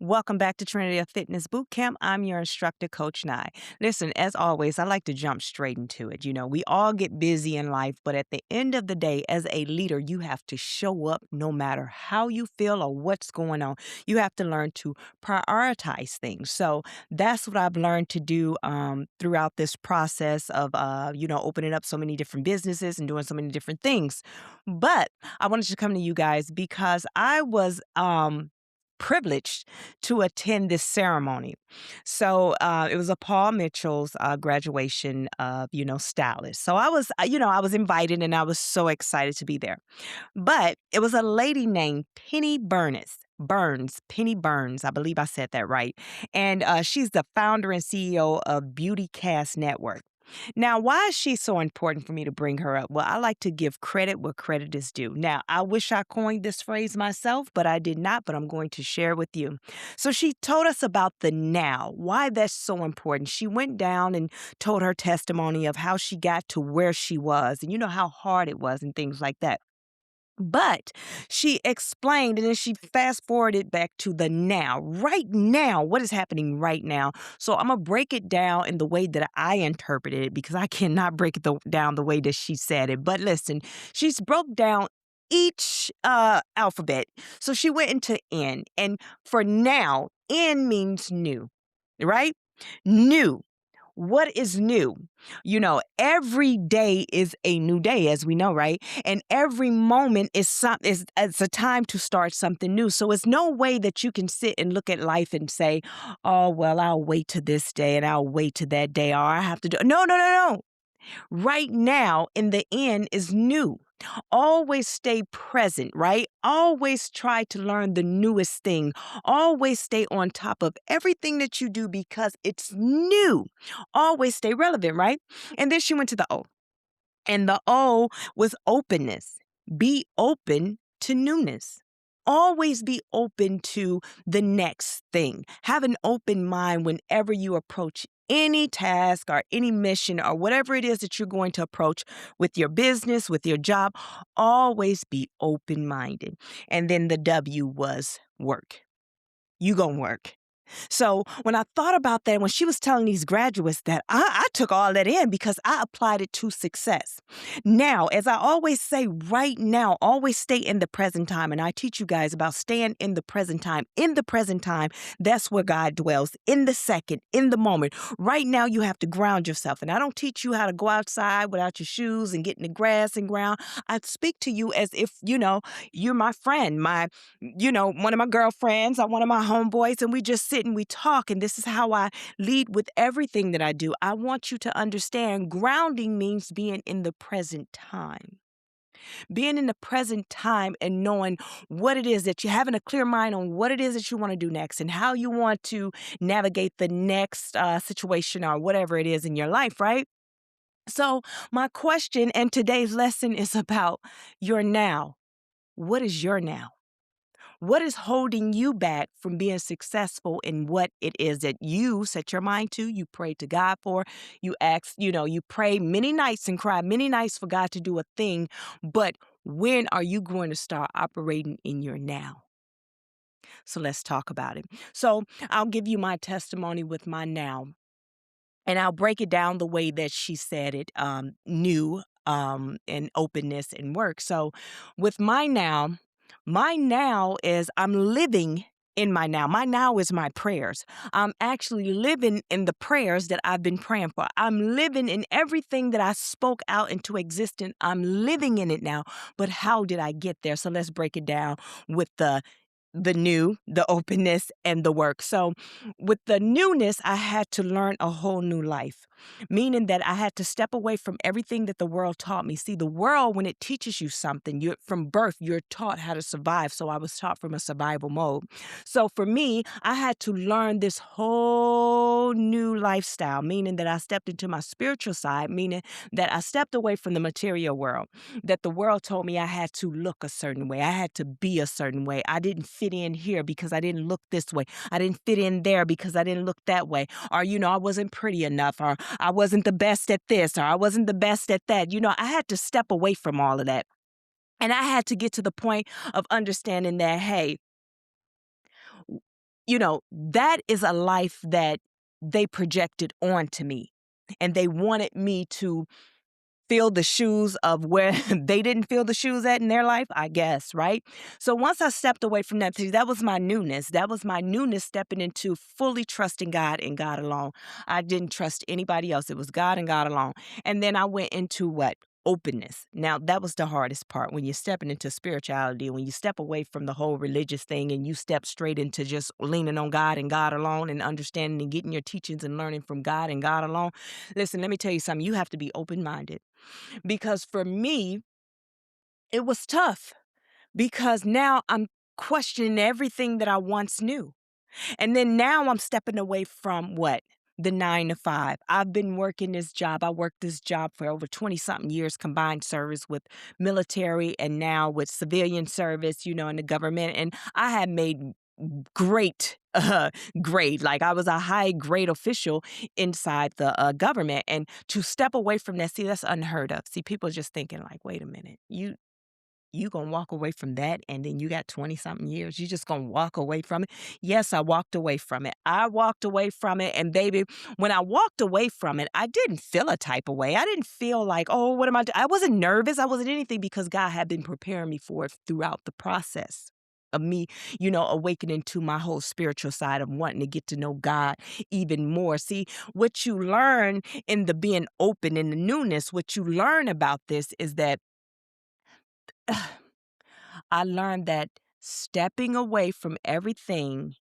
Welcome back to Trinity of Fitness Bootcamp. I'm your instructor, Coach Nye. Listen, as always, I like to jump straight into it. We all get busy in life, but at the end of the day, as a leader, you have to show up no matter how you feel or what's going on. You have to learn to prioritize things. So that's what I've learned to do throughout this process of, opening up so many different businesses and doing so many different things. But I wanted to come to you guys because I was privileged to attend this ceremony. So it was a Paul Mitchell's graduation of, stylist. So I was invited and I was so excited to be there. But it was a lady named Penny Penny Burns, I believe I said that right. And she's the founder and CEO of Beauty Cast Network. Now, why is she so important for me to bring her up? Well, I like to give credit where credit is due. Now, I wish I coined this phrase myself, but I did not, but I'm going to share with you. So she told us about the now, why that's so important. She went down and told her testimony of how she got to where she was and how hard it was and things like that. But she explained and then she fast forwarded back to the now, right now, what is happening right now. So I'm going to break it down in the way that I interpreted it because I cannot break it down the way that she said it. But listen, she's broke down each alphabet. So she went into N. And for now, N means new, right? New. What is new? Every day is a new day, as we know, right? And every moment is it's a time to start something new. So it's no way that you can sit and look at life and say, "Oh, well, I'll wait to this day and I'll wait to that day, or I have to do." No, no, no, no. Right now, in the end, is new. Always stay present, right? Always try to learn the newest thing. Always stay on top of everything that you do because it's new. Always stay relevant, right? And then she went to the O. And the O was openness. Be open to newness. Always be open to the next thing. Have an open mind whenever you approach any task or any mission or whatever it is that you're going to approach with your business, with your job. Always be open minded. And then the W was work. You gonna work. So when I thought about that, when she was telling these graduates that, I took all that in because I applied it to success. Now, as I always say, right now, always stay in the present time. And I teach you guys about staying in the present time. In the present time, that's where God dwells, in the second, in the moment. Right now, you have to ground yourself. And I don't teach you how to go outside without your shoes and get in the grass and ground. I speak to you as if, you're my friend, one of my girlfriends or one of my homeboys, and we just sit and we talk. And this is how I lead with everything that I do. I want you to understand grounding means being in the present time. Being in the present time and knowing what it is that you're having a clear mind on what it is that you want to do next and how you want to navigate the next situation or whatever it is in your life, right? So, my question and today's lesson is about your now. What is your now? What is holding you back from being successful in what it is that you set your mind to, you pray to God for, you ask, you pray many nights and cry many nights for God to do a thing, but when are you going to start operating in your now? So let's talk about it. So I'll give you my testimony with my now, and I'll break it down the way that she said it, new and openness and work. So with my now is I'm living in my now. My now is my prayers. I'm actually living in the prayers that I've been praying for. I'm living in everything that I spoke out into existence. I'm living in it now. But how did I get there? So let's break it down with the new, the openness, and the work. So, with the newness, I had to learn a whole new life, meaning that I had to step away from everything that the world taught me. See, the world, when it teaches you something, from birth, you're taught how to survive. So, I was taught from a survival mode. So, for me, I had to learn this whole new lifestyle, meaning that I stepped into my spiritual side, meaning that I stepped away from the material world, that the world told me I had to look a certain way. I had to be a certain way. I didn't fit in here because I didn't look this way. I didn't fit in there because I didn't look that way. Or, I wasn't pretty enough, or I wasn't the best at this, or I wasn't the best at that. I had to step away from all of that. And I had to get to the point of understanding that, hey, that is a life that they projected onto me. And they wanted me to fill the shoes of where they didn't feel the shoes at in their life, I guess, right? So once I stepped away from that, see, that was my newness. That was my newness, stepping into fully trusting God and God alone. I didn't trust anybody else. It was God and God alone. And then I went into what? Openness. Now, that was the hardest part when you're stepping into spirituality, when you step away from the whole religious thing and you step straight into just leaning on God and God alone and understanding and getting your teachings and learning from God and God alone. Listen, let me tell you something. You have to be open-minded. Because for me, it was tough because now I'm questioning everything that I once knew. And then now I'm stepping away from what? The 9 to 5. I've been working this job. I worked this job for over 20 something years, combined service with military and now with civilian service, in the government. And I had made great grade. Like, I was a high grade official inside the government. And to step away from that, see, that's unheard of. See, people are just thinking like, wait a minute, you gonna walk away from that, and then you got 20 something years, you just gonna walk away from it? Yes, I walked away from it. I walked away from it, and baby, when I walked away from it, I didn't feel a type of way. I didn't feel like, oh, what am I I wasn't nervous. I wasn't anything, because God had been preparing me for it throughout the process of me, awakening to my whole spiritual side of wanting to get to know God even more. See, what you learn in the being open, in the newness, what you learn about this is that I learned that stepping away from everything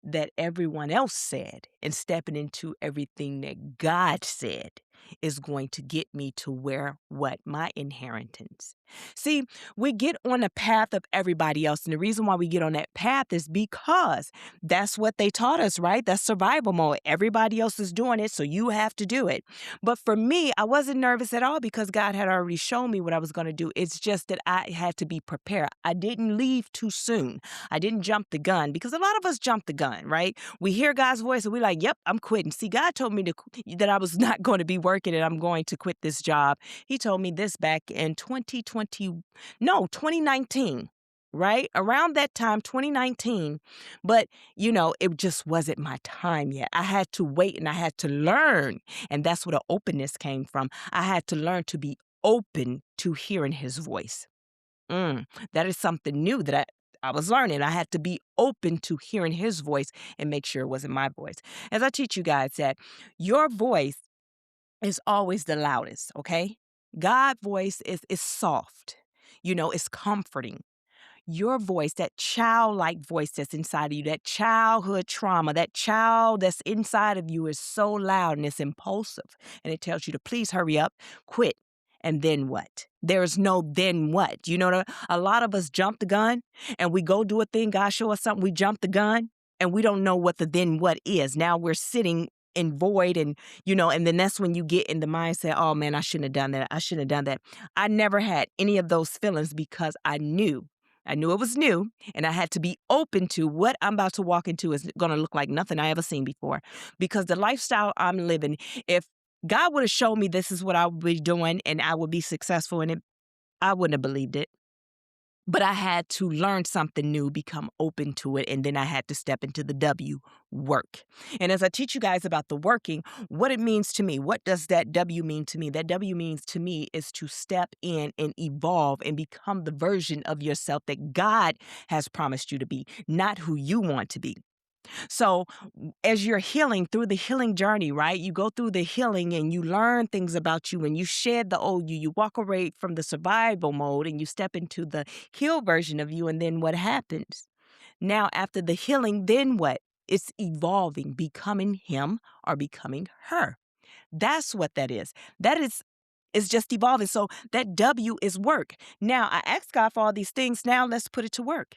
that everyone else said and stepping into everything that God said is going to get me to where, what? My inheritance. See, we get on the path of everybody else. And the reason why we get on that path is because that's what they taught us, right? That's survival mode. Everybody else is doing it, so you have to do it. But for me, I wasn't nervous at all because God had already shown me what I was going to do. It's just that I had to be prepared. I didn't leave too soon. I didn't jump the gun, because a lot of us jump the gun, right? We hear God's voice and we're like, yep, I'm quitting. See, God told me that I was not going to be working and I'm going to quit this job. He told me this back in 2019, right? Around that time, 2019. But, it just wasn't my time yet. I had to wait and I had to learn. And that's where the openness came from. I had to learn to be open to hearing his voice. That is something new that I was learning. I had to be open to hearing his voice and make sure it wasn't my voice. As I teach you guys that your voice is always the loudest, okay? God's voice is soft. It's comforting. Your voice, that childlike voice that's inside of you, that childhood trauma, that child that's inside of you is so loud and it's impulsive. And it tells you to please hurry up, quit, and then what? There's no then what. A lot of us jump the gun and we go do a thing. God show us something. We jump the gun and we don't know what the then what is. Now we're sitting in void, and then that's when you get in the mindset, oh man, I shouldn't have done that. I shouldn't have done that. I never had any of those feelings because I knew it was new, and I had to be open to what I'm about to walk into is going to look like nothing I ever seen before. Because the lifestyle I'm living, if God would have shown me this is what I would be doing and I would be successful in it, I wouldn't have believed it. But I had to learn something new, become open to it, and then I had to step into the W, work. And as I teach you guys about the working, what it means to me, what does that W mean to me? That W means to me is to step in and evolve and become the version of yourself that God has promised you to be, not who you want to be. So as you're healing through the healing journey, right? You go through the healing and you learn things about you and you shed the old you. You walk away from the survival mode and you step into the healed version of you. And then what happens? Now, after the healing, then what? It's evolving, becoming him or becoming her. That's what that is. That is. It's just evolving. So that W is work. Now, I asked God for all these things. Now let's put it to work.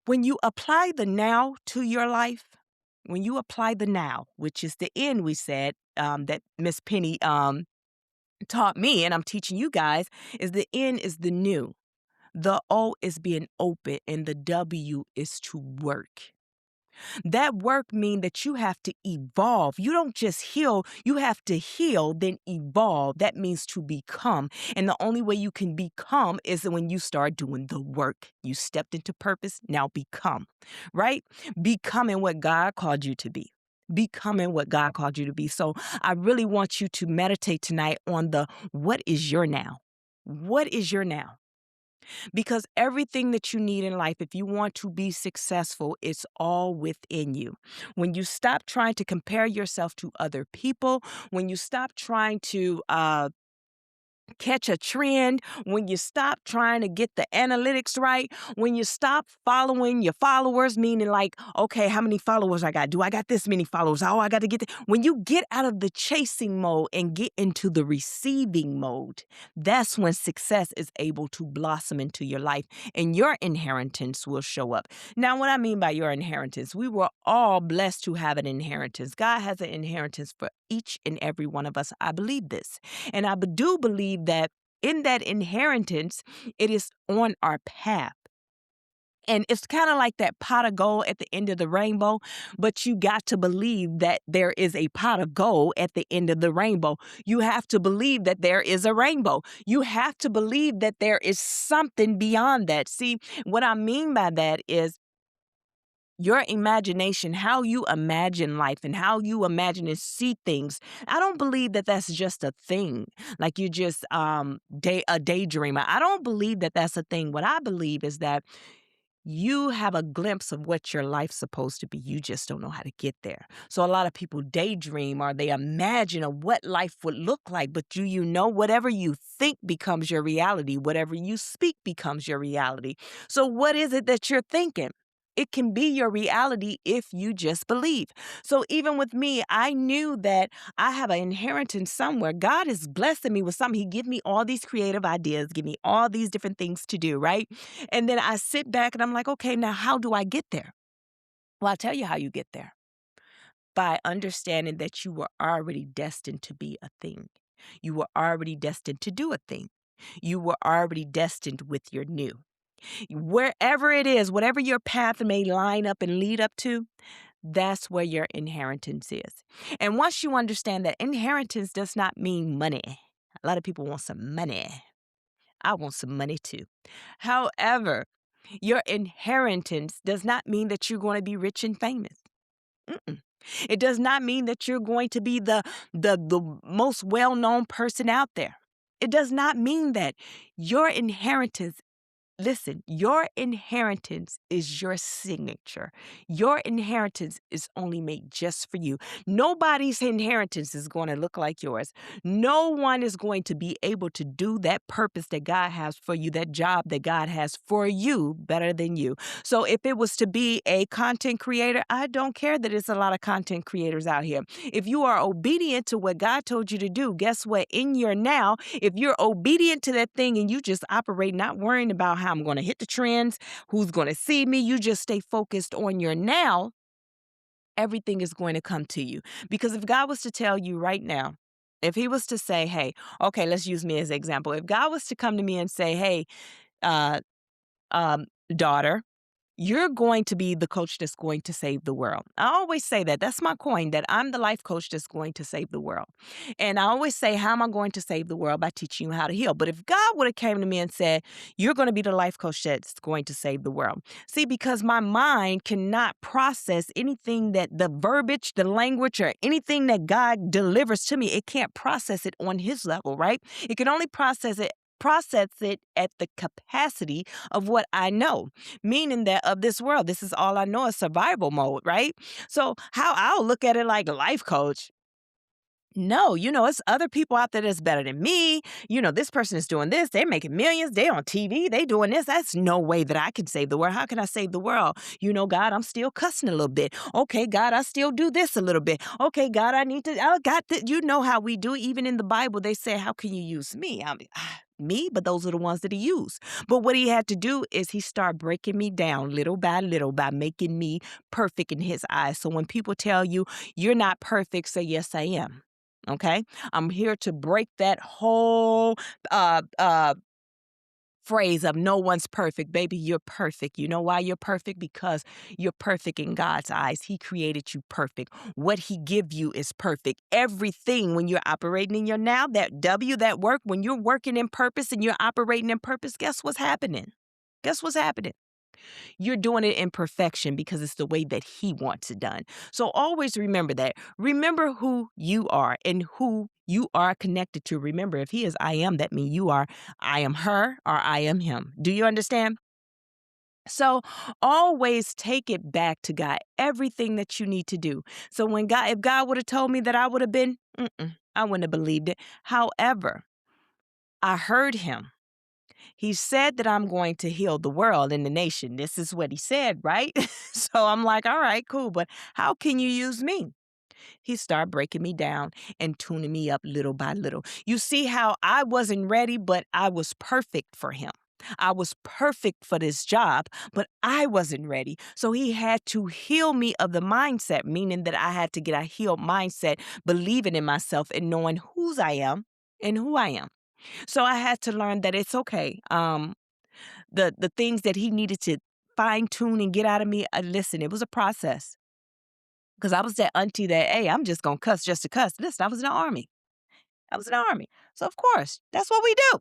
When you apply the now to your life, when you apply the now, which is the N we said, that Miss Penny taught me, and I'm teaching you guys, is the N is the new. The O is being open, and the W is to work. That work means that you have to evolve. You don't just heal, you have to heal, then evolve. That means to become. And the only way you can become is when you start doing the work. You stepped into purpose, now become, right? Becoming what God called you to be. Becoming what God called you to be. So I really want you to meditate tonight on the what is your now? What is your now? Because everything that you need in life, if you want to be successful, it's all within you. When you stop trying to compare yourself to other people, when you stop trying to catch a trend, when you stop trying to get the analytics right, when you stop following your followers, meaning like, okay, how many followers I got? Do I got this many followers? Oh, I got to get when you get out of the chasing mode and get into the receiving mode, that's when success is able to blossom into your life and your inheritance will show up. Now, what I mean by your inheritance, we were all blessed to have an inheritance. God has an inheritance for each and every one of us. I believe this. And I do believe that in that inheritance, it is on our path. And it's kind of like that pot of gold at the end of the rainbow, but you got to believe that there is a pot of gold at the end of the rainbow. You have to believe that there is a rainbow. You have to believe that there is something beyond that. See, what I mean by that is your imagination, how you imagine life and how you imagine and see things. I don't believe that that's just a thing. Like you just a daydreamer. I don't believe that that's a thing. What I believe is that you have a glimpse of what your life's supposed to be. You just don't know how to get there. So a lot of people daydream or they imagine of what life would look like. But do you know whatever you think becomes your reality? Whatever you speak becomes your reality. So what is it that you're thinking? It can be your reality if you just believe. So even with me, I knew that I have an inheritance somewhere. God is blessing me with something. He give me all these creative ideas, give me all these different things to do, right? And then I sit back and I'm like, okay, now how do I get there? Well, I'll tell you how you get there. By understanding that you were already destined to be a thing. You were already destined to do a thing. You were already destined with your new. Wherever it is, whatever your path may line up and lead up to, that's where your inheritance is. And once you understand that inheritance does not mean money. A lot of people want some money. I want some money too. However, your inheritance does not mean that you're going to be rich and famous. Mm-mm. It does not mean that you're going to be the most well-known person out there. It does not mean that your inheritance. Listen, your inheritance is your signature. Your inheritance is only made just for you. Nobody's inheritance is going to look like yours. No one is going to be able to do that purpose that God has for you, that job that God has for you better than you. So if it was to be a content creator, I don't care that it's a lot of content creators out here. If you are obedient to what God told you to do, guess what? In your now, if you're obedient to that thing and you just operate not worrying about how I'm going to hit the trends, who's going to see me, you just stay focused on your now, everything is going to come to you. Because if God was to tell you right now, if he was to say, hey, okay, let's use me as an example. If God was to come to me and say, hey, uh, daughter, you're going to be the coach that's going to save the world. I always say that. That's my coin, that I'm the life coach that's going to save the world. And I always say, how am I going to save the world? By teaching you how to heal. But if God would have came to me and said, you're going to be the life coach that's going to save the world. See, because my mind cannot process anything that the verbiage, the language, or anything that God delivers to me, it can't process it on his level, right? It can only process it at the capacity of what I know, meaning that of this world, this is all I know is survival mode, right? So how I'll look at it like a life coach. No, it's other people out there that's better than me. This person is doing this. They're making millions. They on TV. They doing this. That's no way that I can save the world. How can I save the world? God, I'm still cussing a little bit. Okay, God, I still do this a little bit. Okay, God, I got that. You know how we do. Even in the Bible, they say, how can you use me? I mean, me, but those are the ones that he used. But what he had to do is he started breaking me down little by making me perfect in his eyes. So when people tell you you're not perfect, say, yes, I am. Okay, I'm here to break that whole phrase of no one's perfect. Baby, you're perfect. You know why you're perfect? Because you're perfect in God's eyes. He created you perfect. What he give you is perfect. Everything when you're operating in your now, that W, that work, when you're working in purpose and you're operating in purpose, guess what's happening? Guess what's happening? You're doing it in perfection because it's the way that he wants it done. So always remember that. Remember who you are and who you are connected to. Remember, if he is I am, that means you are I am her or I am him. Do you understand? So always take it back to God, everything that you need to do. So if God would have told me that I would have been, I wouldn't have believed it. However, I heard him. He said that I'm going to heal the world and the nation. This is what he said, right? So I'm like, all right, cool. But how can you use me? He started breaking me down and tuning me up little by little. You see how I wasn't ready, but I was perfect for him. I was perfect for this job, but I wasn't ready. So he had to heal me of the mindset, meaning that I had to get a healed mindset, believing in myself and knowing whose I am and who I am. So I had to learn that it's okay. The things that he needed to fine tune and get out of me. Listen, it was a process because I was that auntie that, hey, I'm just gonna cuss just to cuss. Listen, I was in the army. I was in the army, so of course that's what we do.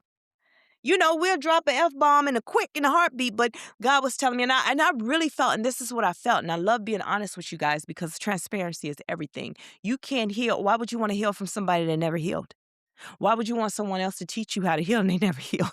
You know, we'll drop an F-bomb in a heartbeat, but God was telling me, and I really felt, and this is what I felt, and I love being honest with you guys because transparency is everything. You can't heal. Why would you want to heal from somebody that never healed? Why would you want someone else to teach you how to heal and they never healed?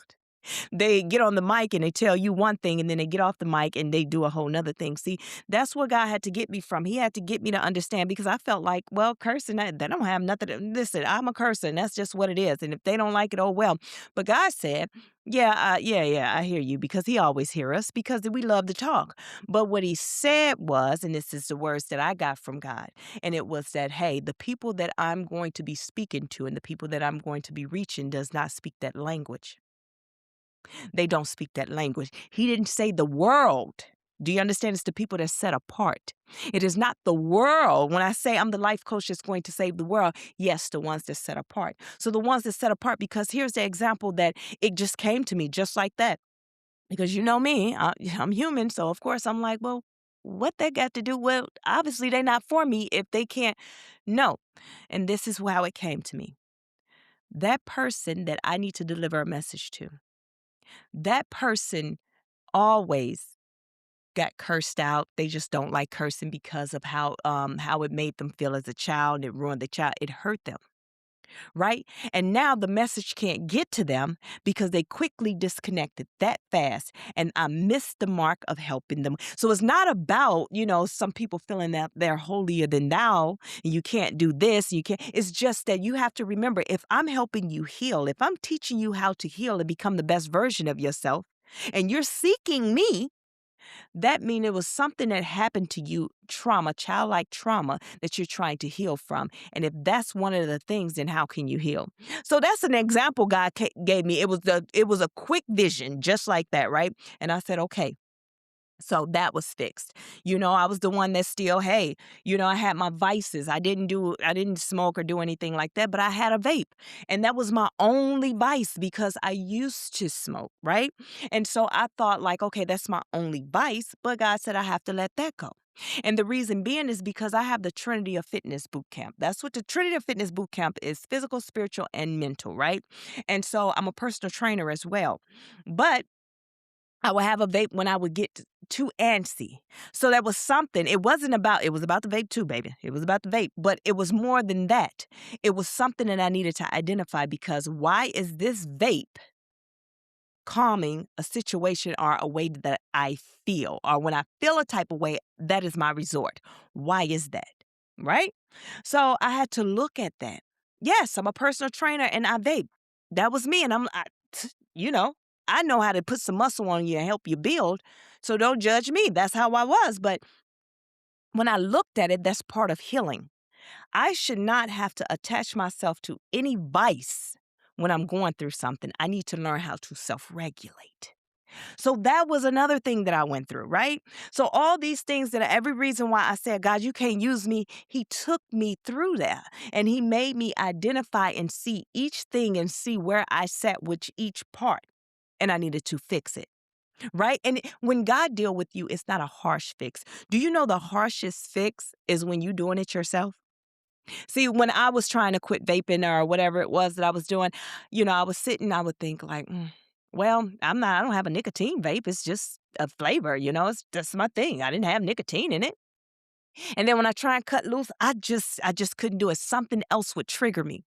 They get on the mic and they tell you one thing and then they get off the mic and they do a whole nother thing. See, that's what God had to get me from. He had to get me to understand because I felt like, well, cursing, they don't have nothing to, listen, I'm a cursor and that's just what it is. And if they don't like it, oh well. But God said, yeah, I hear you because he always hear us because we love to talk. But what he said was, and this is the words that I got from God, and it was that, hey, the people that I'm going to be speaking to and the people that I'm going to be reaching does not speak that language. They don't speak that language. He didn't say the world. Do you understand? It's the people that set apart. It is not the world. When I say I'm the life coach that's going to save the world, yes, the ones that set apart. So the ones that set apart, because here's the example that it just came to me just like that. Because you know me, I'm human. So of course I'm like, well, what they got to do? Well, obviously they're not for me if they can't. No. And this is how it came to me. That person that I need to deliver a message to, that person always got cursed out. They just don't like cursing because of how it made them feel as a child. It ruined the child. It hurt them, right? And now the message can't get to them because they quickly disconnected that fast. And I missed the mark of helping them. So it's not about, some people feeling that they're holier than thou and you can't do this, you can't. It's just that you have to remember, if I'm helping you heal, if I'm teaching you how to heal and become the best version of yourself, and you're seeking me, that means it was something that happened to you, trauma, childlike trauma that you're trying to heal from. And if that's one of the things, then how can you heal? So that's an example God gave me. It was a quick vision, just like that, right? And I said, okay. So that was fixed. I was the one that still, hey, I had my vices. I didn't smoke or do anything like that, but I had a vape. And that was my only vice because I used to smoke, right? And so I thought like, okay, that's my only vice, but God said I have to let that go. And the reason being is because I have the Trinity of Fitness Boot Camp. That's what the Trinity of Fitness Boot Camp is: physical, spiritual, and mental, right? And so I'm a personal trainer as well. But I would have a vape when I would get too antsy. So that was something. It was about the vape too, baby. It was about the vape, but it was more than that. It was something that I needed to identify because why is this vape calming a situation or a way that I feel? Or when I feel a type of way, that is my resort. Why is that? Right? So I had to look at that. Yes, I'm a personal trainer and I vape. That was me. And you know, I know how to put some muscle on you and help you build. So don't judge me. That's how I was. But when I looked at it, that's part of healing. I should not have to attach myself to any vice when I'm going through something. I need to learn how to self regulate. So that was another thing that I went through, right? So all these things, that every reason why I said, God, you can't use me, he took me through that. And he made me identify and see each thing and see where I sat with each part. and I needed to fix it. Right? And when God deal with you, it's not a harsh fix. Do you know the harshest fix is when you doing it yourself? See, when I was trying to quit vaping or whatever it was that I was doing, I was sitting, I would think like, well, I don't have a nicotine vape. It's just a flavor, it's just my thing. I didn't have nicotine in it. And then when I try and cut loose, I just couldn't do it. Something else would trigger me.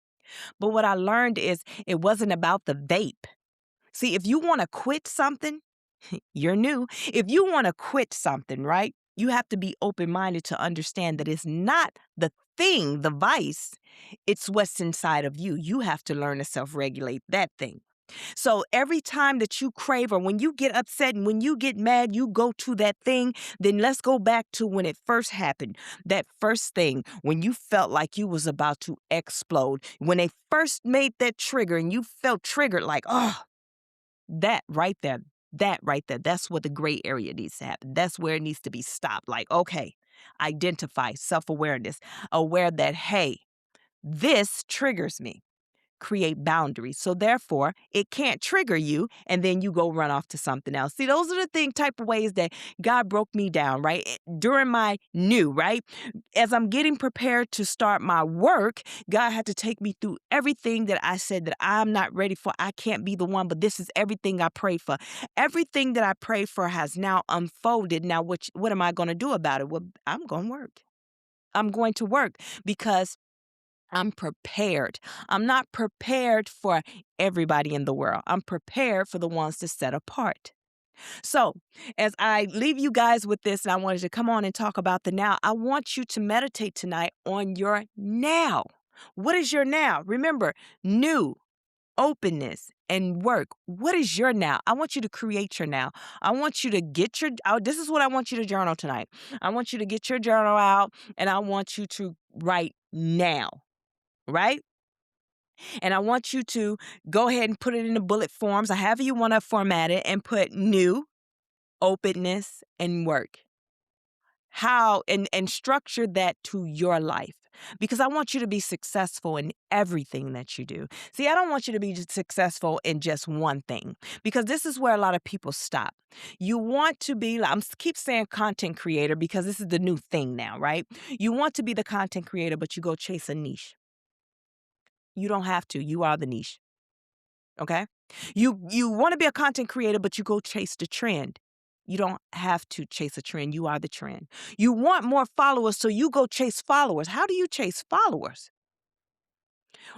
But what I learned is it wasn't about the vape. See, if you want to quit something, you're new. If you want to quit something, right? You have to be open minded to understand that it's not the thing, the vice, it's what's inside of you. You have to learn to self regulate that thing. So every time that you crave or when you get upset and when you get mad, you go to that thing, then let's go back to when it first happened. That first thing when you felt like you was about to explode, when they first made that trigger and you felt triggered like, oh, that right there, that's what the gray area needs to happen. That's where it needs to be stopped. Like, okay, identify self-awareness, aware that, hey, this triggers me, create boundaries. So therefore, it can't trigger you and then you go run off to something else. See, those are the type of ways that God broke me down, right? During my new, right? As I'm getting prepared to start my work, God had to take me through everything that I said that I'm not ready for. I can't be the one, but this is everything I prayed for. Everything that I prayed for has now unfolded. Now, what am I going to do about it? Well, I'm going to work. I'm going to work because I'm prepared. I'm not prepared for everybody in the world. I'm prepared for the ones to set apart. So, as I leave you guys with this, and I wanted to come on and talk about the now, I want you to meditate tonight on your now. What is your now? Remember, new, openness, and work. What is your now? I want you to create your now. I want you to get this is what I want you to journal tonight. I want you to get your journal out, and I want you to write now. Right? And I want you to go ahead and put it in the bullet forms, or however you want to format it, and put new, openness, and work. How and structure that to your life. Because I want you to be successful in everything that you do. See, I don't want you to be successful in just one thing, because this is where a lot of people stop. You want to be, keep saying content creator because this is the new thing now, right? You want to be the content creator, but you go chase a niche. You don't have to. You are the niche. Okay? You want to be a content creator, but you go chase the trend. You don't have to chase a trend. You are the trend. You want more followers, so you go chase followers. How do you chase followers?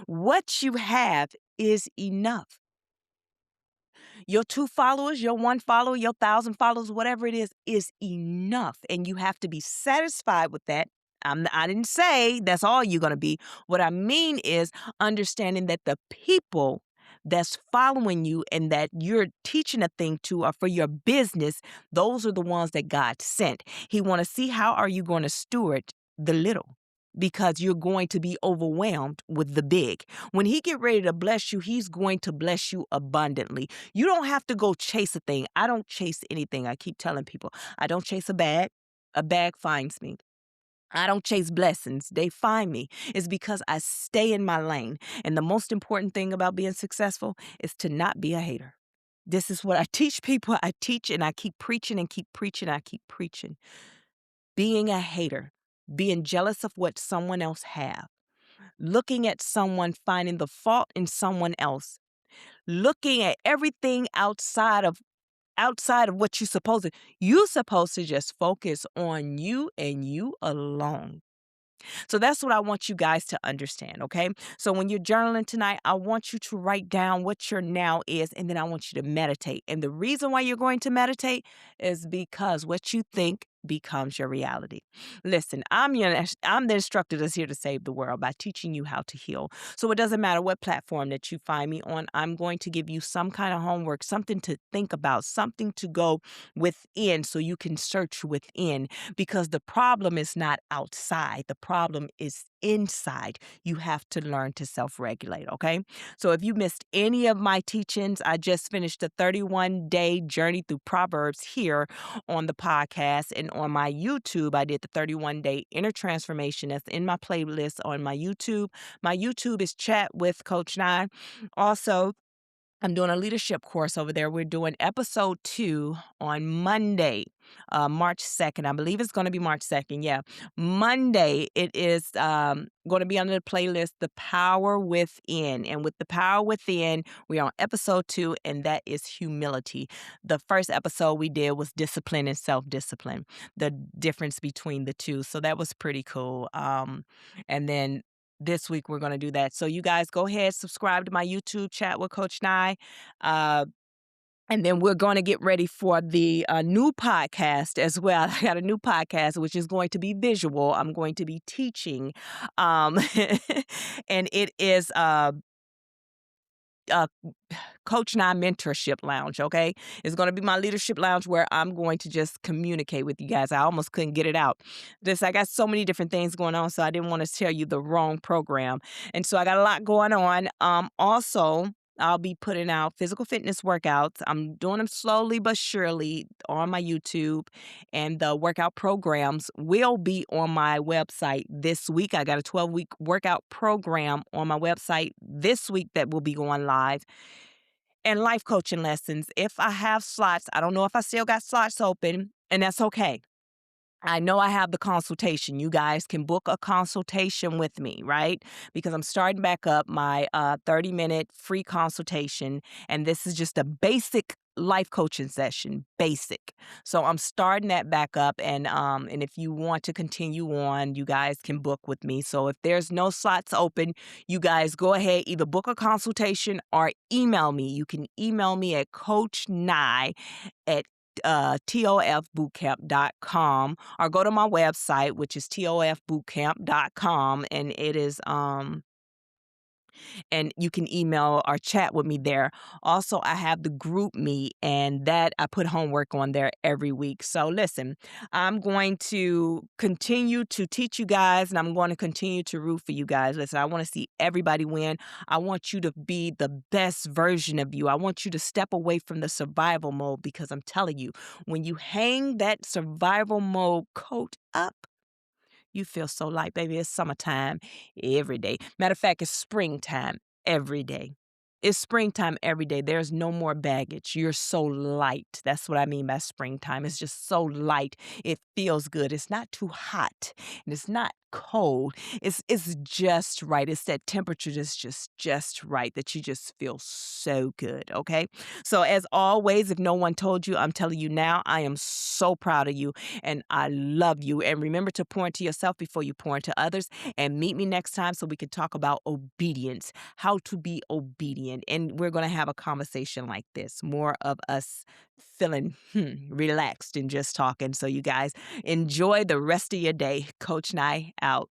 What you have is enough. Your 2 followers, your 1 follower, your 1,000 followers, whatever it is enough. And you have to be satisfied with that. I didn't say that's all you're going to be. What I mean is understanding that the people that's following you and that you're teaching a thing to or for your business, those are the ones that God sent. He want to see how are you going to steward the little, because you're going to be overwhelmed with the big. When he get ready to bless you, he's going to bless you abundantly. You don't have to go chase a thing. I don't chase anything. I keep telling people, I don't chase a bag. A bag finds me. I don't chase blessings. They find me. It's because I stay in my lane. And the most important thing about being successful is to not be a hater. This is what I teach people. I teach and I keep preaching and keep preaching. I keep preaching. Being a hater, being jealous of what someone else have, looking at someone, finding the fault in someone else, looking at everything outside of what you're supposed to just focus on you and you alone. So that's what I want you guys to understand, okay? So when you're journaling tonight, I want you to write down what your now is, and then I want you to meditate. And the reason why you're going to meditate is because what you think becomes your reality. Listen, I'm the instructor that's here to save the world by teaching you how to heal. So it doesn't matter what platform that you find me on, I'm going to give you some kind of homework, something to think about, something to go within so you can search within, because the problem is not outside. The problem is inside. You have to learn to self-regulate, okay? So if you missed any of my teachings, I just finished a 31-day journey through Proverbs here on the podcast, and on my YouTube, I did the 31-day inner transformation. That's in my playlist on my YouTube. My YouTube is Chat with Coach Nye. Also, I'm doing a leadership course over there. We're doing episode 2 on Monday, March 2nd. I believe it's going to be March 2nd. Yeah. Monday, it is going to be under the playlist, The Power Within. And with The Power Within, we're on episode 2, and that is humility. The first episode we did was discipline and self discipline, the difference between the two. So that was pretty cool. And then this week we're going to do that. So you guys go ahead, subscribe to my YouTube chat with Coach Nye. Uh, and then we're going to get ready for the new podcast as well. I got a new podcast, which is going to be visual. I'm going to be teaching. Um, and it is uh, Coach Nye Mentorship Lounge, okay? It's going to be my leadership lounge where I'm going to just communicate with you guys. I almost couldn't get it out. I got so many different things going on, so I didn't want to tell you the wrong program. And so I got a lot going on. Also, I'll be putting out physical fitness workouts. I'm doing them slowly but surely on my YouTube, and the workout programs will be on my website this week. I got a 12-week workout program on my website this week that will be going live. And life coaching lessons. If I have slots, I don't know if I still got slots open, and that's okay. I know I have the consultation. You guys can book a consultation with me, right? Because I'm starting back up my 30-minute free consultation. And this is just a basic life coaching session, basic. So I'm starting that back up. And if you want to continue on, you guys can book with me. So if there's no slots open, you guys go ahead, either book a consultation or email me. You can email me at Coach Nye at tofbootcamp.com, or go to my website, which is tofbootcamp.com, and it is and you can email or chat with me there. Also, I have the group me, and that I put homework on there every week. So listen, I'm going to continue to teach you guys, and I'm going to continue to root for you guys. Listen, I want to see everybody win. I want you to be the best version of you. I want you to step away from the survival mode, because I'm telling you, when you hang that survival mode coat up, you feel so light, baby. It's summertime every day. Matter of fact, it's springtime every day. It's springtime every day. There's no more baggage. You're so light. That's what I mean by springtime. It's just so light. It feels good. It's not too hot, and it's not cold. It's just right. It's that temperature that's just right, that you just feel so good, okay? So as always, if no one told you, I'm telling you now, I am so proud of you, and I love you. And remember to pour into yourself before you pour into others. And meet me next time so we can talk about obedience, how to be obedient. And we're going to have a conversation like this, more of us feeling relaxed and just talking. So you guys enjoy the rest of your day. Coach Nye out.